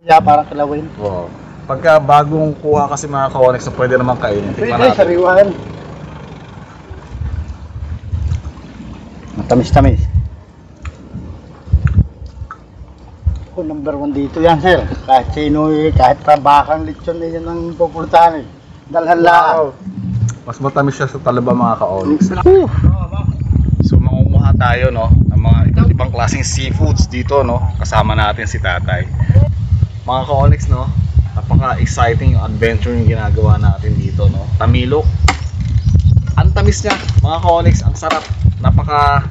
Yeah, parang kilawin. Wow. Pagka bagong kuha kasi mga ka-onyx na pwede naman kainin. Tikman Pwede, natin. sariwan. Matamis-tamis. Oh, number 1 dito yan, sir. Kahit sino kahit tabakang lechon na yan ang pupuntahan eh. Dalhan lang. Mas matamis siya sa talaba mga ka-onyx. So mangunguha tayo no ng mga iba't ibang klaseng seafoods dito no. Kasama natin si Tatay. Mga ka-onyx no, napaka-exciting yung adventure yung ginagawa natin dito no. Tamilok. Ang tamis niya mga ka-onyx, ang sarap. Napaka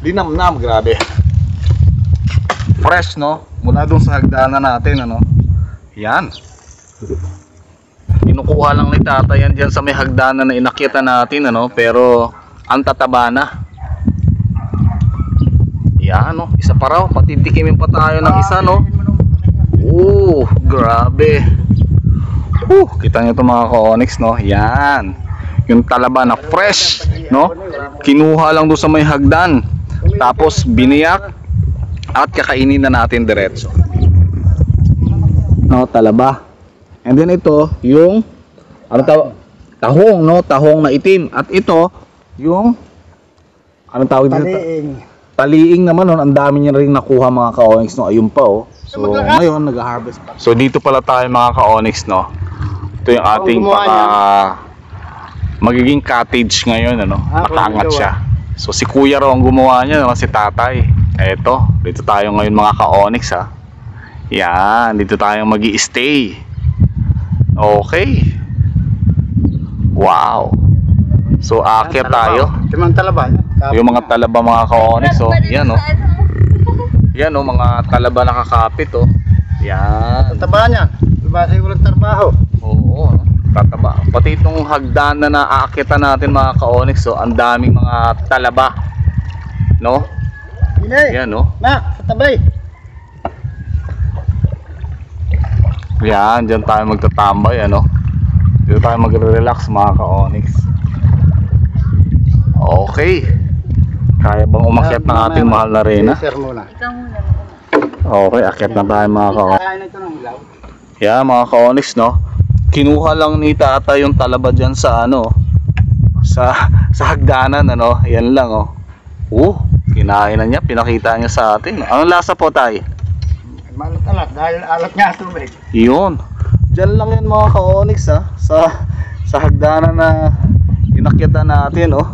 linamnam, grabe. Fresh no, mula dun sa hagdanan natin ano. Yan. Kinukuha lang ni Tatay yan dyan sa may hagdanan na inakyatan natin ano, pero ang tataba na. Yan no, isa pa raw, patitikimin pa tayo ng isa no. Grabe. Kita nyo ito mga ka-onyx no. Yan. Yung talaba na fresh no. Kinuha lang doon sa may hagdan. Tapos biniyak at kakainin na natin diretso. No, talaba. And then ito, yung ano tahong no, tahong na itim. At ito, yung anong tawag dito? Taliing naman no, ang dami niya ring nakuha mga ka-onyx no. Ayun pa oh. So ngayon nag-harvest pa. So dito pala tayo mga ka-onyx no. Ito yung ating magiging cottage ngayon ano. Nakaangat siya. So si Kuya raw ang gumawa niya no, si Tatay. Eto, dito tayo ngayon mga ka-onyx ha. Yan, dito tayo magi-stay. Okay. Wow. So aakyat tayo. Yung talaba. Yung mga talaba mga ka-onyx oh. Yan oh. Yan oh, mga talaba nakakapit oh. Yan. Taba niya. Diba sa walang trabaho? Oo, tataba. Pati itong hagdan na naaakyatan natin mga ka-onyx oh, ang daming mga talaba. No? Yan oh. Na, sa tabay. Yan, dyan tayo magtatambay ano. Dito tayo magre-relax mga ka-onyx. Okay. Kaya bang umakyat ng ating mahal na reyna? Sir muna. Ikaw muna. Okay, akyat na tayo mga ka-onyx. Kaya na ito ng ilaw. Yeah, mga ka-onyx no. Kinuha lang ni Tatay yung talaba dyan sa ano, sa hagdanan ano. Yan lang oh. Kinain na niya, pinakita niya sa atin. Anong lasa po Tay? Malat-alat dahil alat nga tubig. Yun. Diyan lang yan mga ka-onyx ha. Sa hagdanan na inakyatan natin oh.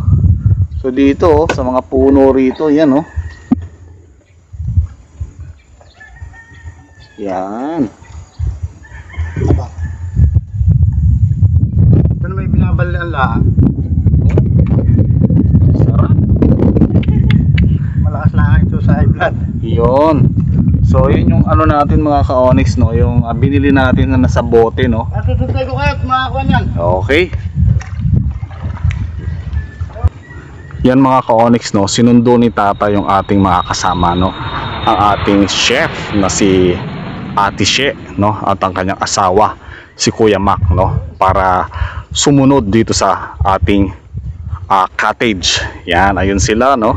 So dito oh, sa mga puno rito, yan oh. Yan. Ito na may binabalaan lang. Sarap. Malakas na ito sa high blood. Yun. So yun yung ano natin mga ka-onyx no, yung binili natin na nasa bote no. Natutugtay ko kayo at makakuha niyan. Okay. Yan mga ka-onyx no, sinundo ni Tata yung ating mga kasama no. Ang ating chef na si Ate She no, at ang kanyang asawa si Kuya Mac no, para sumunod dito sa ating cottage. Yan, ayun sila no.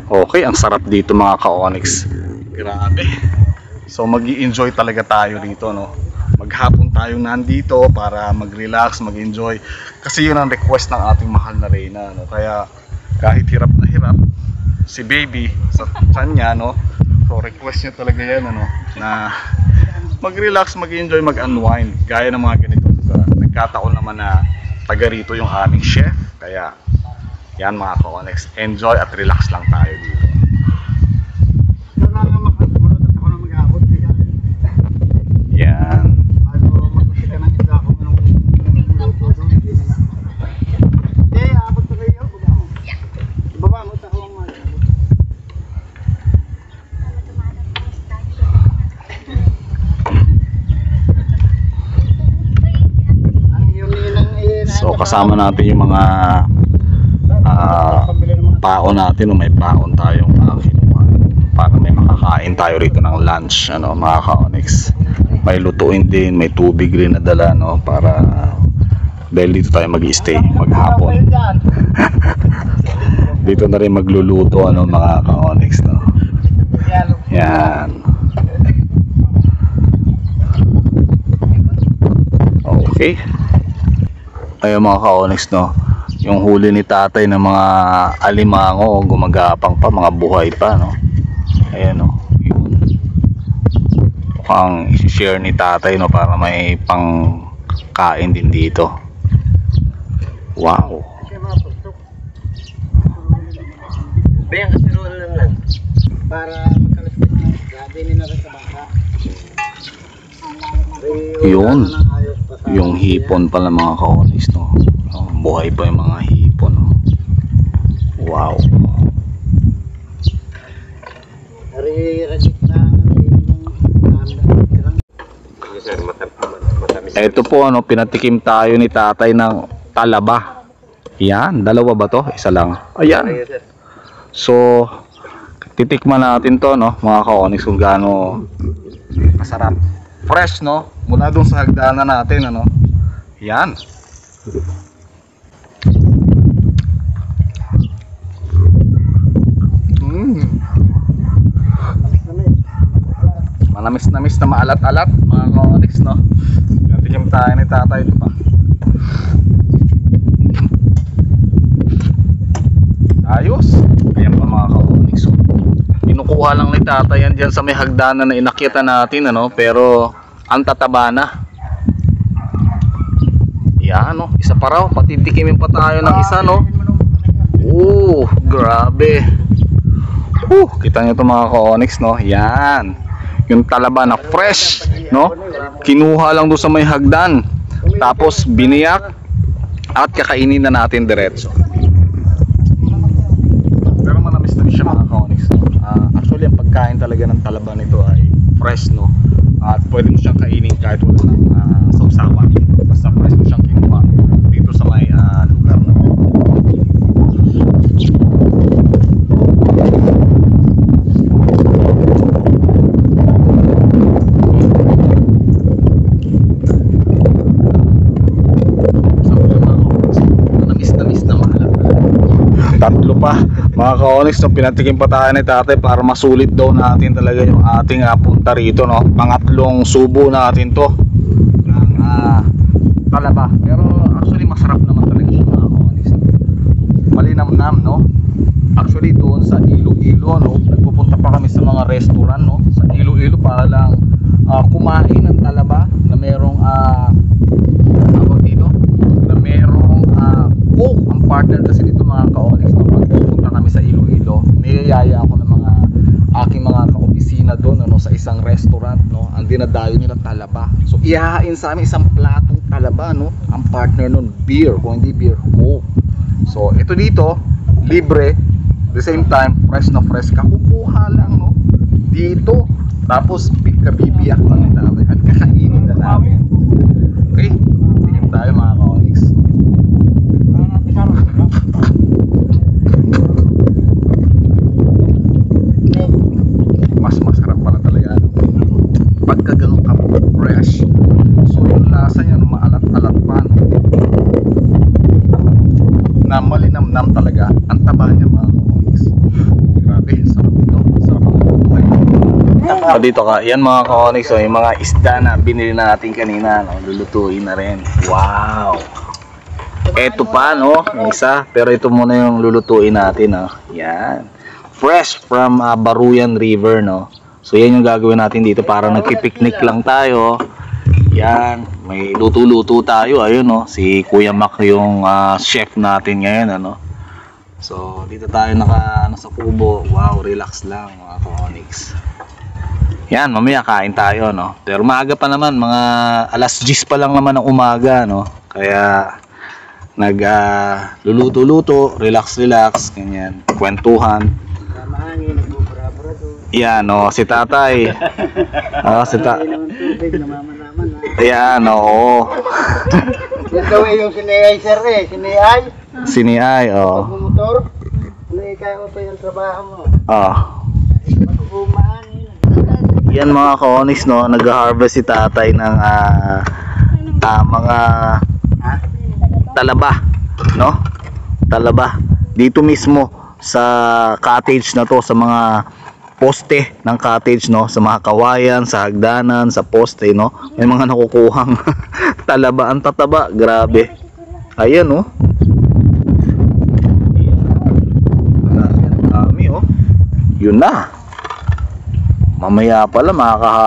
Okay, ang sarap dito mga ka-onyx. Grabe. So magi-enjoy talaga tayo dito no. Maghapon tayo nandito para mag-relax, mag-enjoy. Kasi yun ang request ng ating mahal na reyna no. Kaya kahit hirap na hirap si baby sa kanya no. So request niya talaga yan ano, na mag-relax, mag-enjoy, mag-unwind. Gaya ng mga ganito. Nagkataon naman na taga rito yung aming chef. Kaya yan mga ka-onyx, enjoy at relax lang tayo dito. Yan. So kasama natin yung mga paon natin, o may paon tayong kinuha para may makakain tayo rito ng lunch ano mga ka-onyx. May lutuin din, may tubig rin na dala no, para dahil dito tayo mag-i-stay maghapon. Dito na rin magluluto ano mga ka-onyx no. Yan. Okay. Ayun mga ka-onyx, no, yung huli ni tatay ng mga alimango, gumagapang pa, mga buhay pa, no. Ayan, no, yun ang i-share ni tatay, no, para may pang kain din dito. Wow. Bayang kasirola lang. Para magkalaspas na. Gabi nila sa bangka. Yun. Yung hipon pala mga ka-onyx, no. Oh, buhay pa yung mga hipon, no. Wow. Ito po, ano, pinatikim tayo ni tatay ng talaba. Yan, dalawa ba to? Isa lang. Ayan. So, titikman natin to, no, mga ka-onyx, kung gaano masarap. Fresh, no, mula dun sa hagdanan natin, ano. Yan. Manamis-namis na maalat-alat mga ka-onyx, no. Tikim tayo ni tatay. Ito pa. Ayos. Ayan pa mga ka-onyx. Kinukuha lang ni tatay yan dyan sa may hagdanan na inakyatan natin, ano. Pero ang tataba na. Yan, no. Isa pa raw. Patitikimin pa tayo ng isa, no. Grabe. Kita nyo ito mga ka-onyx, no. Yan. Yung talaba na fresh, no. Kinuha lang doon sa may hagdan. Tapos biniyak at kakainin na natin diretso. Pero manamis na siya mga ka-onyx. Actually, ang pagkain talaga ng talaba nito ay fresh, no. At pwede mo siyang kainin kahit wala ng sausawan. Basta fresh mo siyang kinuha dito sa may lugar na. Tatlo pa mga ka-onyx, no, pinatikim pa tayo ni tatay para masulit daw natin talaga yung ating punta rito, no. Pangatlong subo natin to ng talaba. Pero actually masarap naman talaga siya mga ka-onyx. Malinamnam, no. Actually doon sa Iloilo, no, nagpupunta pa kami sa mga restaurant, no, sa Iloilo para lang kumain ng talaba na merong tawag dito, na merong coke. Ang partner kasi dito mga ka-onyx, no, pag pupunta kami sa Iloilo, niyayaya ako ng mga aking mga ka-opisina doon, ano, sa isang restaurant, no. Ang dinadayo nila talaba. So ihahain sa amin isang platong talaba, no. Ang partner nun beer, kung hindi beer, coke. So ito dito libre, the same time fresh na fresh ka, kukuha lang, no, dito. Tapos kabibiyak lang ni tatay at kakainin na namin. Okay, tingin tayo mga ka-onyx. Mas masarap pala talaga, ano, pagka ganun ka fresh. So yung lasa niya, no, maalat-alat pa, no, na malinamnam talaga. Ang taba niya mga ka-onyx. Grabe, sarap ito. Sarap ang buhay. So dito ka, yan mga ka-onyx, so, yung mga isda na binili natin kanina, no, lulutuin na rin. Wow. Eto pa, no, yung isa, pero ito muna yung lulutuin natin, no. Yan. Fresh from Baruyan River, no. So yan yung gagawin natin dito, para nagpipiknik lang tayo. Yan, may luto-luto tayo. Ayun, no, si Kuya Mac yung chef natin ngayon, ano. So dito tayo sa kubo. Wow, relax lang mga ka-onyx. Yan, mamaya kain tayo, no. Pero maaga pa naman, mga alas 10 pa lang naman ng umaga, no. Kaya luluto-luto, relax, ganyan, kwentuhan. Yan, no, si tatay. Yan, oo. Yan daw yung siniay, sir, eh. Siniay, oo. Pagmumotor, kaya ko pa yung trabaho mo. Yan mga ka-onyx, no, nag-harvest si tatay ng mga talaba, no? Talaba dito mismo sa cottage na to, sa mga poste ng cottage, no, sa mga kawayan, sa hagdanan, sa poste, no, may mga nakukuhang talaba. Ang tataba, grabe. Ayan, no. Dami, oh. Yun na. Mamaya pala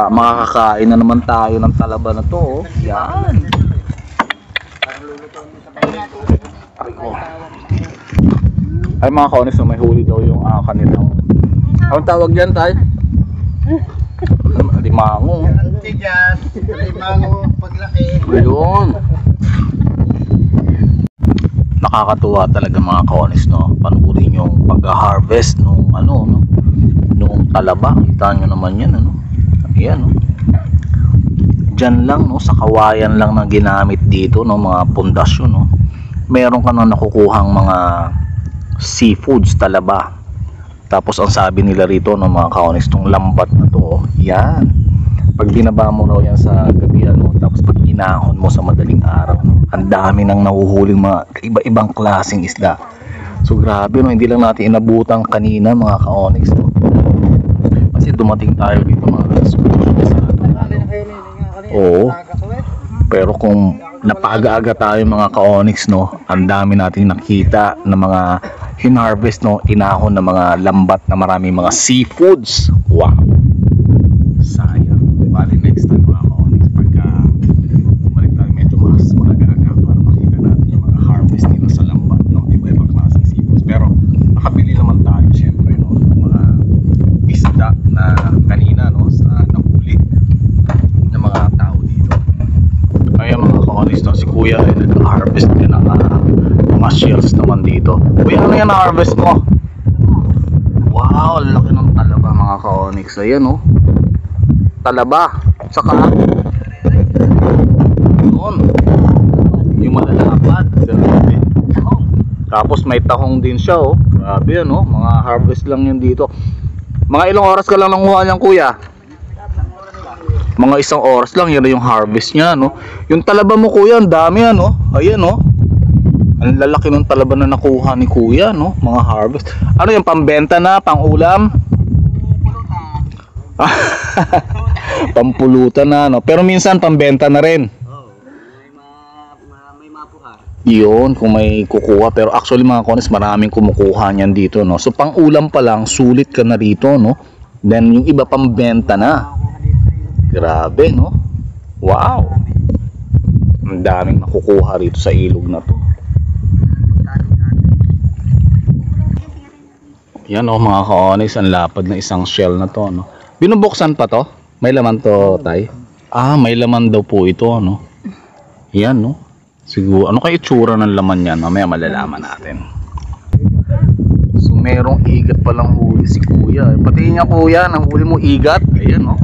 makakakain na naman tayo ng talaba na to, oh. Yan. Ay, mga kaonis, may huli daw yung kanilang, anong tawag dyan, tay? Limango. Tigas, limango, paglaki. Ayun. Nakakatuwa talaga mga kaonis, no? Panurin yung pag-harvest nung no? Nung talaba. Kita nyo naman yan, ano? Ayan, no? Diyan lang, no? Sa kawayan lang na ginamit dito, no? Mga pundasyon, no? Meron ka nang nakukuhang mga seafoods, talaba. Tapos ang sabi nila rito, no, mga kaonis, tong lambat na to, yan, pag binaba mo raw yan sa gabi, ano, tapos pag inahon mo sa madaling araw, no, ang dami nang nahuhuling mga iba-ibang klaseng isda. So grabe, no, hindi lang natin inabutan kanina mga kaonis, no? Kasi dumating tayo dito mga oo. Pero kung napaaga-aga tayo mga ka-onyx, no, ang dami nating nakita na mga hinarvest, no, inahon na mga lambat na marami mga seafoods. Wow. Sayang. Bali next time mga ka-onyx, pagka bumalik tayo medyo mas maaga-aga para makita natin yung mga harvest dito sa lambat, no, iba-ibang klaseng seafoods. Pero nakabili naman tayo syempre, no, ng mga isda na kanina, no, sa nahuli ng mga tao dito. Ayan mga ka-onyx, no, si kuya ay nag-harvest din ng mga shells naman dito. Kuya, ano yan na-harvest mo? Wow, laki ng talaba mga ka-onyx. Ayan, no, talaba. Saka yun, yung malalapad. Grabe. Tapos may tahong din siya, oh. Grabe yan, oh. Mga harvest lang yun dito. Mga ilang oras ka lang nanguha niyan, kuya? Mga 1 oras lang, yan na yung harvest niya, no? Yung talaba mo, kuya, ang dami yan, no? Ayan, no? Ang lalaki ng talaba na nakuha ni kuya, no? Mga harvest. Ano yung pambenta na, pang-ulam? Pampulutan na, no? Pero minsan pambenta na rin. May mapuha. Yun, kung may kukuha. Pero actually mga konis, maraming kumukuha niyan dito, no? So pang-ulam pa lang, sulit ka na rito, no? Then yung iba pambenta na. Grabe, no? Wow! Ang daming nakukuha rito sa ilog na to. Yan, oh, mga ka-onyx, ang lapad na isang shell na to, no? Binubuksan pa to? May laman to, tay? Ah, may laman daw po ito, no? Yan, no? Siguro, ano kaya itsura ng laman yan? Mamaya malalaman natin. So, merong igat palang huli si kuya. Pati niya, kuya, nang huli mo igat. Ayan, no?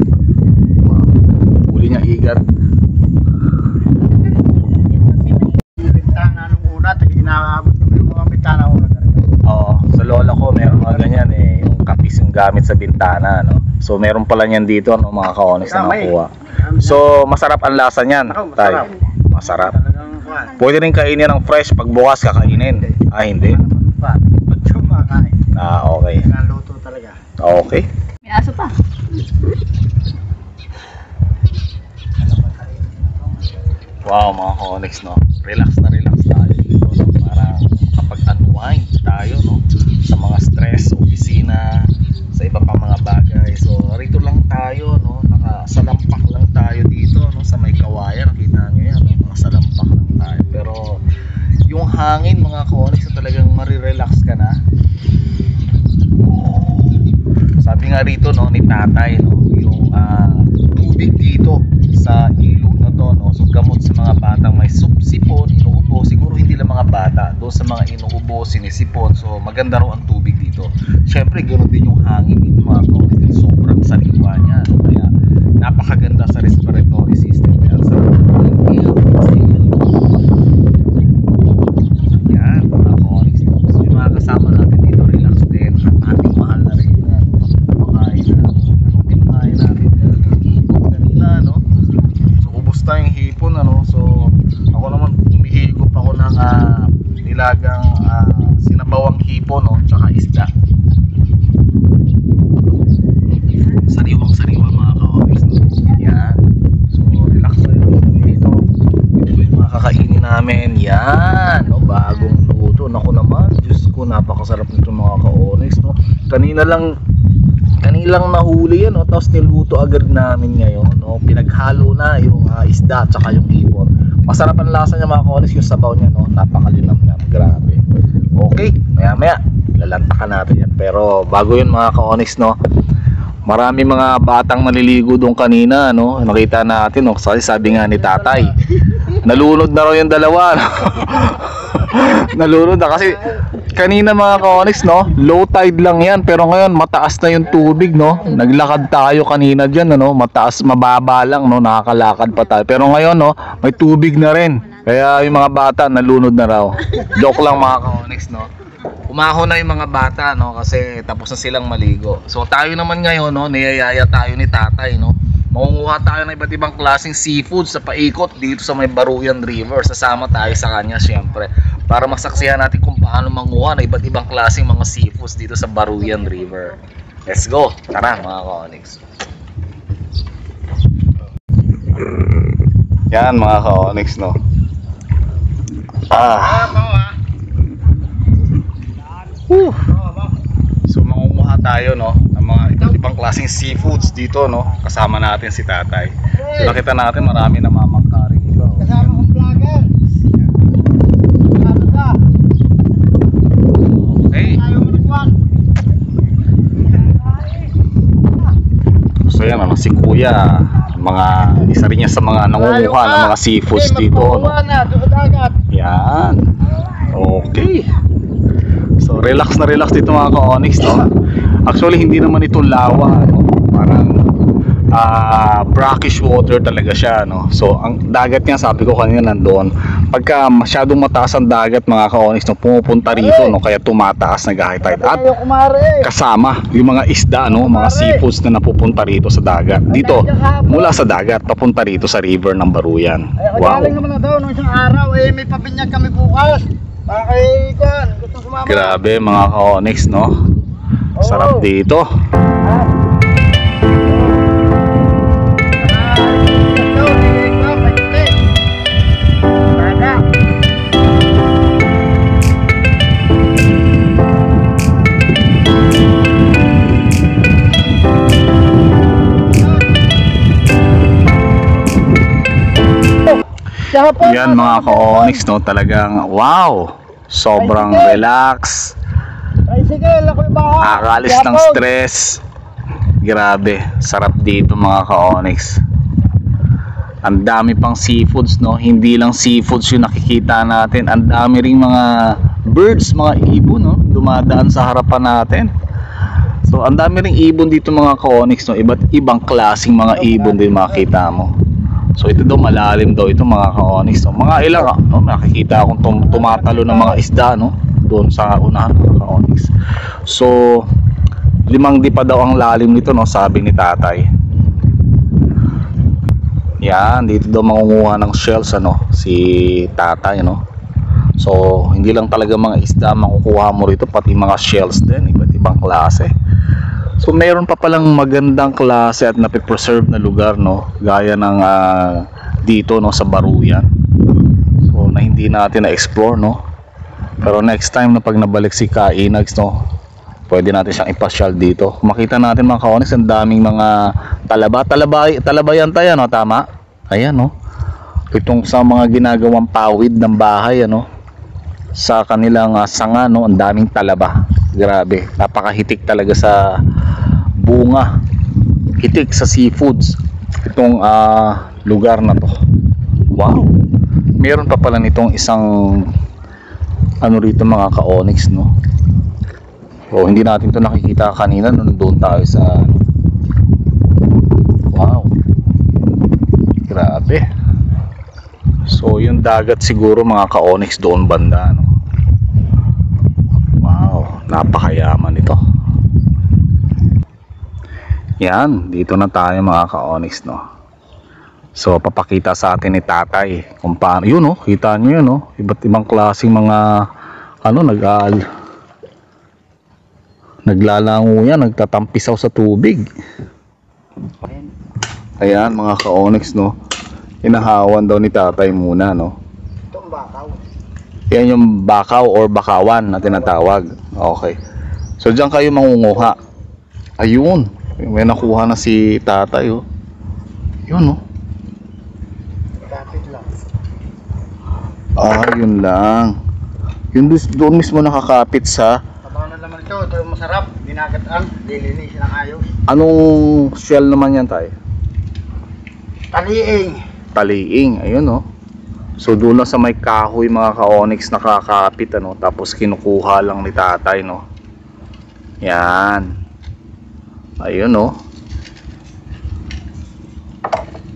Huli niya igat. Bintana nung una, inaabot yung mga bintana una. Oo, sa lola ko meron mga ganyan eh, yung kapis yung gamit sa bintana, no? So meron pala niyan dito, no, mga ka-onyx na nakuha. So masarap ang lasa niyan, tay. Masarap. Pwede rin kainin ng fresh, pag bukas kakainin. Ah, hindi. Ah, okay. Naluto talaga. Okay. May aso pa. Wow, mga ka-onyx, no? Relax na relax tayo dito, no? Para kapag-unwind tayo, no? Sa mga stress, opisina, sa iba pang mga bagay. So, rito lang tayo, no? Nakasalampak lang tayo dito, no? Sa may kawayan, nakita nyo yan, no? Nakasalampak lang tayo. Pero, yung hangin, mga ka-onyx, na talagang marirelax ka na. Sabi nga rito, no, ni tatay, no? Yung tubig dito sa ilog na to, no? So gamot sa mga batang may sipon, inuubo, siguro hindi lang mga bata, doon sa mga inuubo, sinisipon. So maganda raw ang tubig dito. Syempre ganoon din yung hangin dito, mga kaonis, sobrang saliwa niya, no? Kaya napakaganda sa respiratory system. Kaya sa yan, mga kaonis, so yung mga kasama natin dito, relax din, at ating mahal na rin yan. Makain na, anong pinakain natin yan, ganda, no? So ubos tayong hipon, ano? So ako naman umihigop ako ng nilagang sinabawang hipon, no? Tsaka isda. Naku, napakasarap nito mga ka-onyx, no? Kanina lang nahuli yan, no? Tapos niluto agad namin ngayon, no? Pinaghalo na yung isda at saka yung ibon. Masarap ang lasa niya mga ka-onyx, yung sabaw niya, no? Napakalinamnam, grabe. Okay, maya lalantakan natin yan. Pero bago yun mga ka-onyx, no? Marami mga batang maliligo doon kanina, no? Nakita natin, no? Sabi nga ni tatay, nalunod na raw yung dalawa, no? Nalunod na kasi kanina mga ka-onyx, no? Low tide lang yan, pero ngayon mataas na yung tubig, no? Naglakad tayo kanina dyan, no? Mataas, mababa lang, no? Nakakalakad pa tayo. Pero ngayon, no? May tubig na rin. Kaya yung mga bata nalunod na raw. Joke lang mga ka-onyx, no? Umahon na yung mga bata, no, kasi tapos na silang maligo. So tayo naman ngayon, no, niyayaya tayo ni tatay, no. Mangunguha tayo ng iba't ibang klaseng seafood sa paikot dito sa may Baruyan River. Sasama tayo sa kanya syempre para masaksihan natin kung paano manguha ng iba't ibang klaseng mga seafoods dito sa Baruyan River. Let's go. Tara mga ka-onyx. Yan mga ka-onyx, no. So mangunguha tayo, no, ng mga iba't ibang klaseng seafoods dito, no. Kasama natin si tatay. So nakita natin marami na mamangkaring dito. Kasama kong vlogger. Kasama ka. Okay. Tayo mo nagwan. So yan, ano, si kuya, isa rin niya sa mga nangunguha ng mga seafoods dito, no. Yan. Okay. So relax na relax dito mga ka-onyx, no. Actually hindi naman ito lawa, no. Parang brackish water talaga siya, no. So ang dagat niya, sabi ko kanina nandoon. Pagka masyadong mataas ang dagat mga ka-onyx, no, pumupunta rito, no, kaya tumataas na high tide. At kasama yung mga isda, no, mga seafoods na napupunta rito sa dagat. Dito, mula sa dagat papunta rito sa river ng Baruyan. Wow. Galing naman na daw nung isang araw, may pabinyag kami bukas. Bakit kan? Gusto sumama. Grabe mga ka-onyx, no. Sarap dito. Yan mga ka-onyx, no, talagang wow, sobrang relax, nakakalis ng stress. Grabe, sarap dito mga ka-onyx. Ang dami pang seafoods, no, hindi lang seafoods yung nakikita natin, ang dami ring mga birds, mga ibon, no, dumadaan sa harapan natin. So ang dami ring ibon dito mga ka-onyx, no, iba't ibang klaseng mga ibon din makita mo. So ito daw malalim daw ito mga ka-onyx, no? Mga ilang, no, nakikita akong tumatalo ng mga isda, no, doon sa unahan mga ka-onyx. So 5 di pa daw ang lalim nito, no, sabi ni tatay. Yan, dito daw mangunguha ng shells, ano, si tatay, no. So hindi lang talaga mga isda makukuha mo rito, pati mga shells din, iba't ibang klase. So mayroon pa palang magandang klase at napipreserve na lugar, no, gaya ng dito, no, sa Baruyan. So na hindi natin na-explore, no. Pero next time na pag nabalik si Kainags, no, pwede natin siyang ipasyal dito. Makita natin mga ka-onyx, ang daming mga talabayan tayo, no, tama? Ayan, no. Itong sa mga ginagawang pawid ng bahay, ano, sa kanilang sanga, no, ang daming talaba. Grabe, napakahitik talaga sa bunga, hitik sa seafoods itong lugar na to. Wow, meron pa pala nitong isang ano rito mga ka-onyx, no. So hindi natin to nakikita kanina nung doon tayo sa wow, grabe. So yung dagat siguro mga ka-onyx doon banda, no. Napakayaman ito. Yan, dito na tayo mga ka-onyx, no. So papakita sa atin ni tatay kung paano yun, no. Kita nyo yun, no. Iba't ibang klaseng mga ano, naglalango yan, nagtatampisaw sa tubig. Ayan mga ka-onyx, no. Hinahawan daw ni tatay muna, no. Itong bakaw. Yan yung bakaw or bakawan na tinatawag. Okay. So diyan kayo mangunguha. Ayun. May nakuha na si tatay, oh. Yun, oh. Kapit lang. Ah, yun lang. Yun doon mismo nakakapit sa Tabaw na naman ito. Ito yung masarap. Ginagataan. Dilinisin ng ayos. anong shell naman yan, tay? Taliing. Taliing. Ayun, oh. So doon lang sa may kahoy mga ka-onyx nakakapit, ano, tapos kinukuha lang ni tatay, no. Yan. Ayun, oh.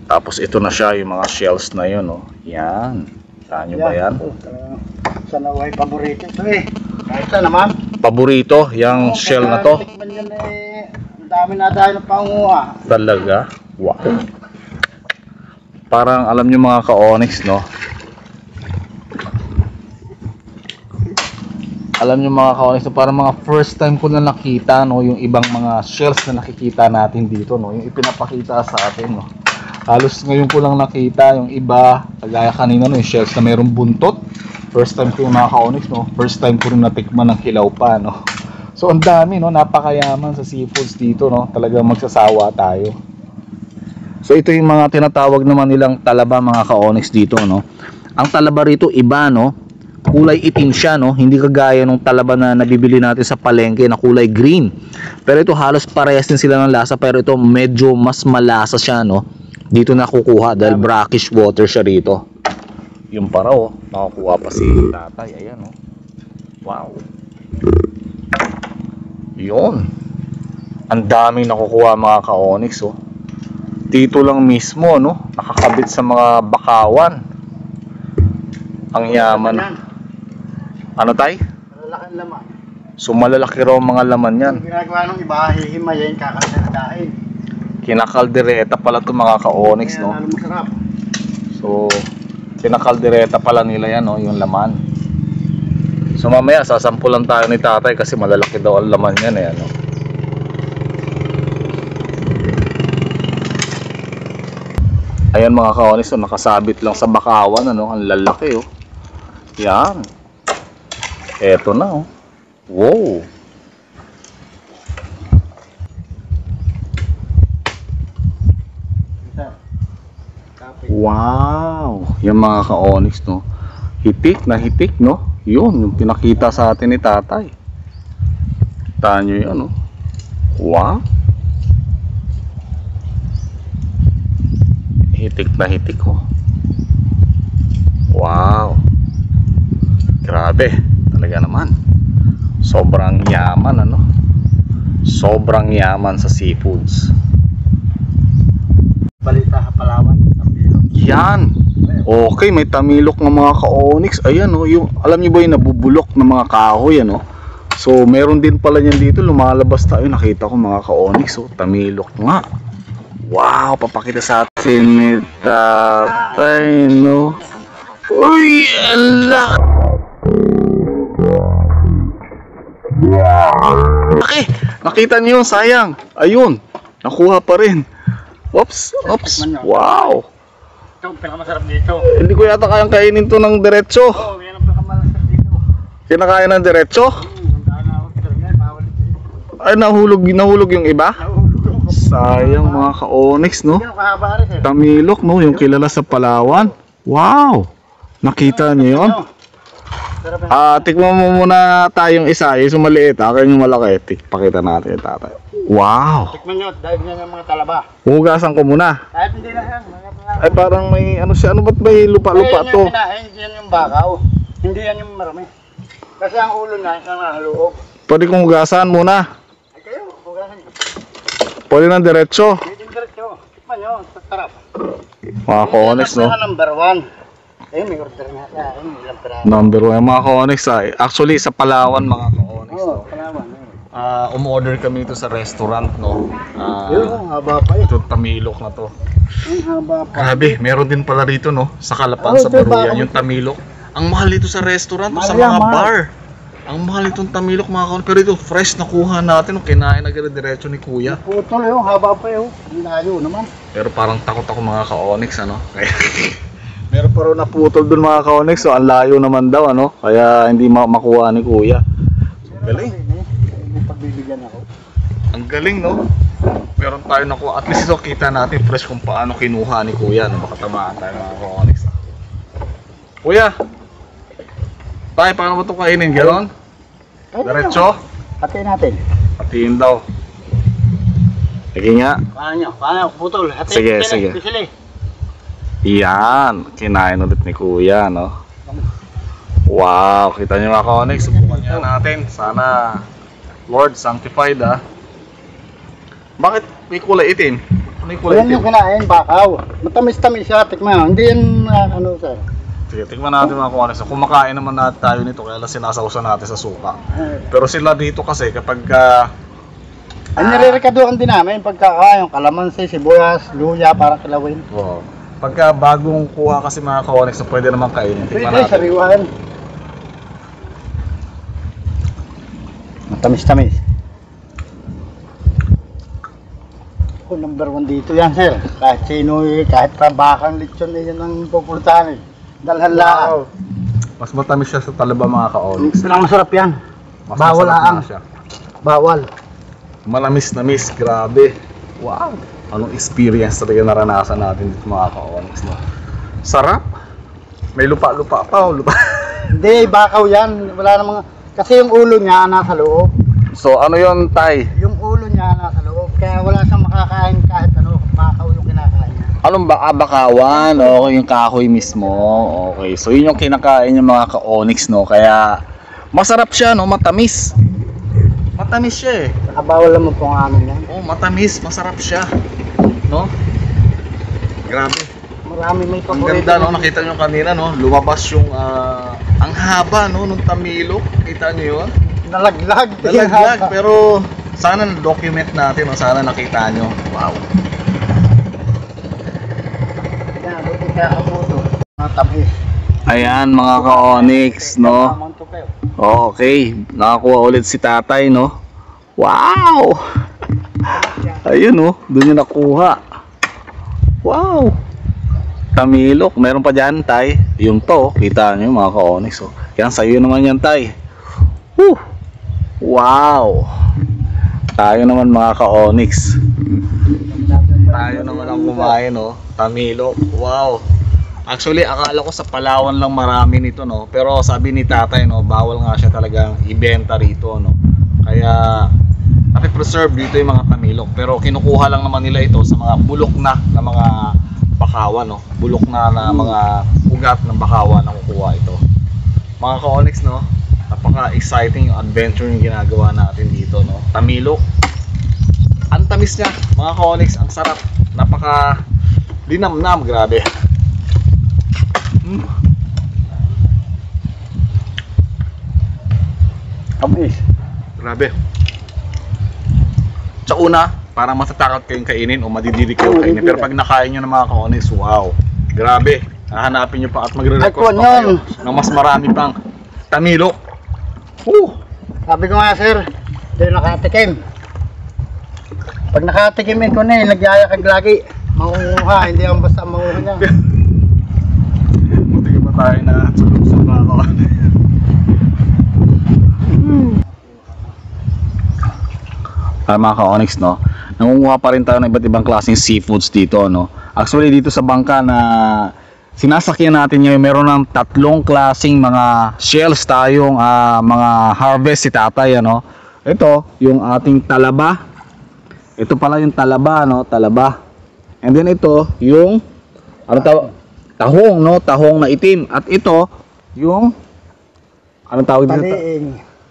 Tapos ito na siya, yung mga shells na yun, oh. Yan. Saan nyo ba yan? Sa naway paborito ito eh. Kahit saan naman. Paborito, yung shell na to. Tikman yan eh. Ang dami na tayo ng panguha. Talaga? Wow. Parang alam nyo mga ka-onyx, no? Alam nyo mga ka-onyx, no? Parang mga first time ko na nakita, no? Yung ibang mga shells na nakikita natin dito, no? Yung ipinapakita sa atin, no? Halos ngayon ko lang nakita yung iba, kagaya kanina, no? Yung shells na mayroong buntot. First time ko yung mga ka-onyx, no? First time ko rin natikman ng hilaw pa, no? So ang dami, no? Napakayaman sa seafoods dito, no? Talagang magsasawa tayo. So ito yung mga tinatawag naman nilang talaba mga ka-onyx dito, no? Ang talaba rito iba, no? Kulay itim siya, no? Hindi kagaya ng talaba na nabibili natin sa palengke na kulay green. Pero ito halos parehas din sila ng lasa, pero ito medyo mas malasa siya, no? Dito nakukuha dahil brackish water siya rito. Yung para, oh, nakakuha pa si tatay. Ayan, oh. Wow. Yun. Ang daming nakukuha mga ka-onyx, oh. Dito lang mismo, no? Nakakabit sa mga bakawan. Ang yaman. Ano, tay? Malalaki ang laman. So malalaki raw mga laman yan. Ang ginagawa ng iba, hihimayin, kakasaradahin. Kinakaldereta pala ito mga ka-onyx, Kaya no? lalo masarap. So kinakaldereta pala nila yan, no? Yung laman. So mamaya sasampulan tayo ni tatay kasi malalaki daw ang laman yan, eh, ano? Ayan mga ka-onyx, so nakasabit lang sa bakawan, ano? Ang lalaki, oh. Yan. Eto na, oh. Wow. Wow. Yan mga ka-onyx, no? Hitik na hitik, no? Yun, yung pinakita sa atin ni tatay. Taan nyo yun, no? Wow. Hitik na hitik, oh. Wow. Grabe. Talaga naman. Sobrang yaman, ano? Sobrang yaman sa seafoods. Balita sa Palawan. Yan. Okay, may tamilok ng mga ka-onyx. Ayan, oh, yung alam niyo ba yung nabubulok ng mga kahoy, ano? So, meron din pala niyan dito, lumalabas tayo. Nakita ko mga ka-onyx, oh, tamilok nga. Wow, papakita sa atin ni tatay, no? Uy, ala. Okay, nakita niyo, sayang. Ayun, nakuha pa rin. Oops, oops. Wow. Ito ang pinakamasarap dito. Hindi ko yata kayang kainin to ng diretso. Oo, yan ang pinakamasarap dito. Kinakain ng diretso? Ay, nahulog yung iba? Sayang mga ka-onyx, no? Tamilok, no? Yung kilala sa Palawan. Wow! Nakita niyo yun? Tikman mo muna tayong isa. Yung maliit, akin yung malaki. Pakita natin yung tatay. Wow! Tikman nyo, dahil nyo yung mga talaba. Hugasan ko muna. Kahit hindi na yan. Ay, parang may ano siya. Ano ba't may lupa-lupa Yan to? yung kinain, hindi yan yung bakaw. Hindi yan yung marami. Kasi ang ulo na, yung nahaloob. Pwede kong hugasan muna. Ay kayo, hugasan nyo. Pwede ng diretso. Hindi yung diretso. Tikman nyo, sarap. Mga ka-onyx, no? Yan ang number 1. Ayun, may order na sa akin. Ilang pera. Number 1 mga ka-onyx, actually sa Palawan mga ka-onyx, Oo, no? Palawan. Umorder kami dito sa restaurant, no? Yun, ang haba pa yun. Ito tamilok na to. Ang haba pa. Grabe, meron din pala rito, no? Sa Kalapan, Oh, sa ito, Baruyan, bakit? yung tamilok. Ang mahal dito sa restaurant, Mahal sa yan, mga mahal. bar. Ang mahal itong tamilok mga ka-onyx. Pero ito, fresh nakuha natin, no? Kinain agad diretso ni kuya. Putol yun, haba pa yun. Ang layo naman. Pero parang takot ako mga ka-onyx, ano? Kaya Meron pa rin naputol dun mga ka-onyx. So, ang layo naman daw, ano? Kaya hindi makuha ni kuya. Galing. May pagbibigyan ako. Ang galing, no? Meron tayo nakuha. At least ito, kita natin fresh kung paano kinuha ni kuya. No? Baka tamaan tayo mga ka-onyx. Kuya! Tayo, paano ba ito kainin? Ganon? Diretso? Hatiin natin. Hatiin daw. Sige nga. Paano putol? Sige, sige. Yan, kinain ulit ni kuya, no? Wow, kita nyo mga ka-onyx, subukan nyo natin. Sana, Lord, sanctified, ah. Bakit may kulay itim? Ano yung kulay Yan yung itim? kinain, bakaw. Matamis-tamis siya, tikman. Hindi yan, ano sir. Sige, tingnan natin mga ka-onyx. Kumakain naman natin tayo nito, kaya lang sinasausan natin sa suka. Pero sila dito kasi, kapag Ang nire-rekaduhan din namin, pagkakain, kalamansi, sibuyas, luya, para kilawin. wow. Pagka bagong kuha kasi mga ka-onyx na pwede naman kainin. Tingnan Pwede, natin. sariwan. Matamis-tamis. Oh, number 1 dito yan, sir. Kahit sino, kahit trabakang lechon na yan ang pupuntahan. Dalhan lang. Mas matamis siya sa talaba mga ka-onyx. Pinang masarap yan. Mas Bawal masarap ang. na siya. Bawal. Malamis-namis, grabe. Wow. Anong experience talaga naranasan natin dito mga ka-onyx, no? Sarap. May lupa-lupa pa, lupa. Hindi, bakaw yan. Wala namang... Kasi yung ulo niya nasa loob. So ano yon tay? Yung ulo niya nasa loob. Kaya wala siyang makakain kahit ano. Bakaw yung kinakain niya. Anong bakawan? Okay, yung kahoy mismo. Okay, so yun yung kinakain yung mga ka-onyx, no? Kaya masarap siya, no? Matamis. Matamis siya eh. Nakabawal naman po ang amin yan. Oh, matamis, masarap siya. No? Grabe. Marami may Ang paborito. ganda, no? Nakita nyo kanina, no? Lumabas yung ang haba, no? Nung tamilok. Kita nyo yun? Nalaglag. Nalaglag, pero sana na-document natin, no? Sana nakita nyo. Wow. Yan, buti kaya kaputo. Mga tamis. Ayan, mga ka-onyx, no? Okay, nakakuha ulit si tatay, no? Wow! Ayun, no? Doon yung nakuha. Wow! Tamilok. Meron pa dyan, tay. Yung to, kita nyo mga ka-onyx, oh. Yan, sa'yo naman yan, tay. Woo! Wow! Tayo naman mga ka-onyx. Tayo naman ang kumain, no? Tamilok. Wow! Actually, akala ko sa Palawan lang marami nito, no? Pero sabi ni tatay, no, bawal nga siya talagang ibenta rito, no? Kaya napipreserve dito yung mga tamilok. Pero kinukuha lang naman nila ito sa mga bulok na mga bakawan, no? Bulok na mga ugat ng bakawan na kukuha ito. Mga ka-onyx, no? Napaka-exciting yung adventure yung ginagawa natin dito, no? Tamilok. Ang tamis niya, mga ka-onyx, ang sarap. Napaka linamnam, grabe. Tamis. Grabe. Sa una, parang matatakot kayong kainin o madididik kayong kainin. Pero pag nakain nyo ng mga ka-onyx, wow. Grabe. Hahanapin nyo pa at magre-request pa kayo ng mas marami pang tamilok. Sabi ko nga sir, hindi nakatikim. Pag nakatikim ko na nagyaya kag lagi. Mangunguha, hindi ang basta mangunguha niya. Buti ka pa tayo na sa mga ka-onyx. Mga ka-onyx, no? Nangunguha pa rin tayo ng iba't ibang klaseng seafoods dito, no? Actually, dito sa bangka na sinasakyan natin ngayon, meron ng 3 klaseng mga shells tayong mga harvest si tatay, ano? Ito, yung ating talaba. Ito pala yung talaba, no? Talaba. And then ito, yung ano tahong, no? Tahong na itim. At ito, yung anong tawag dito? Paliing.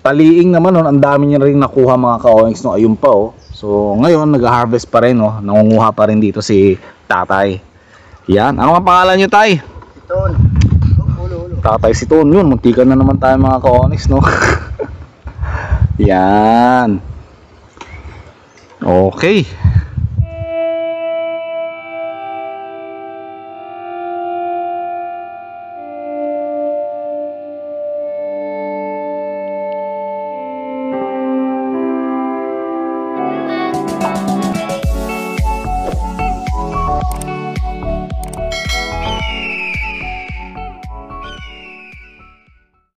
Taliing naman, no? Ang dami niya rin nakuha mga ka-onyx, no? Ayun pa, oh. So ngayon nag-harvest pa rin, no? Nangunguha pa rin dito si tatay. Yan, ano ang pangalan niyo, tay? Iton. Ulo. Tatay si Ton. Yun, muntikan na naman tayo mga ka-onyx, no? Yan. Okay.